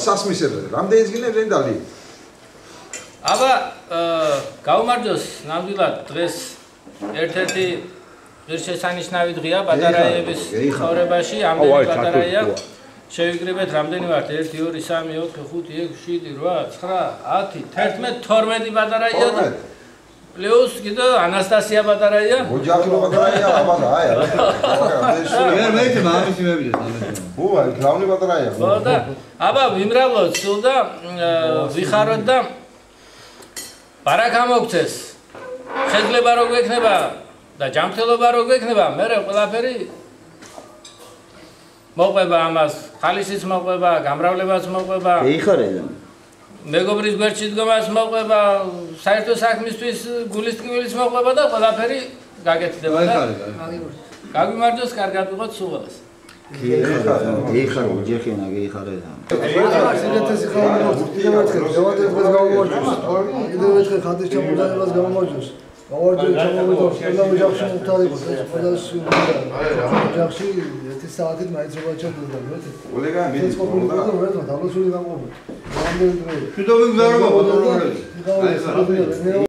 სასმისებზე. რამდენი ზგინე დალი? აბა გაუმარჯოს ნამდვილად დღეს ერთ-ერთი ღირსშესანიშნავი დღეა პატარაების ცხოვრებაში. ამდენი პატარაია შევიკრიბეთ რამდენი ვართ 1 2 3 4 5 6 7 8 9 10 11 12 პატარაია და პლუს კიდე ანასტასია პატარაია. ოჯახი პატარაია, აბა აი არა. მე მამისი მებიდეს ამეთ. უბა, გლავნი პატარაია. ხო და აბა ვიმრავლოთ სულ და ვიხაროთ და ბარაკა მოგცეს. შეგლება რო გვექნება და ჯანმრთელობა რო გვექნება, მე ყველაფერი მოყვება ამას, ხალისიც მოყვება, გამრავლებაც მოყვება. ეხარება. მეგობრის გვერდში დგომას მოყვება, საერთო საქმისთვის გულის ტკივილიც მოყვება და ყველაფერი გაკეთდება და გაგვიმარჯოს, კარგად ვიყოთ სულ ყველას. ეხარა, ოჯახინა გეიხარება. სიგეთეს ხალხს კიდევ ერთხელ დღეს გამომოჯოს. კიდევ ერთხელ ხატის ჩამოყალიბებას გამომოჯოს. გავარჯოთ ჩამოვიდოს, ყველა ოჯახში მოვთარიყოთ, ეს ყველა ოჯახში 1 საათით მაინც რო გაჩერდება, მეთქი. ოლეგა მიდის და ვერთა დაბლოსული გამოყოფით. რამდენი დღე. თვითონ ვიგზავნობა ფოტოგრაფიას. აი,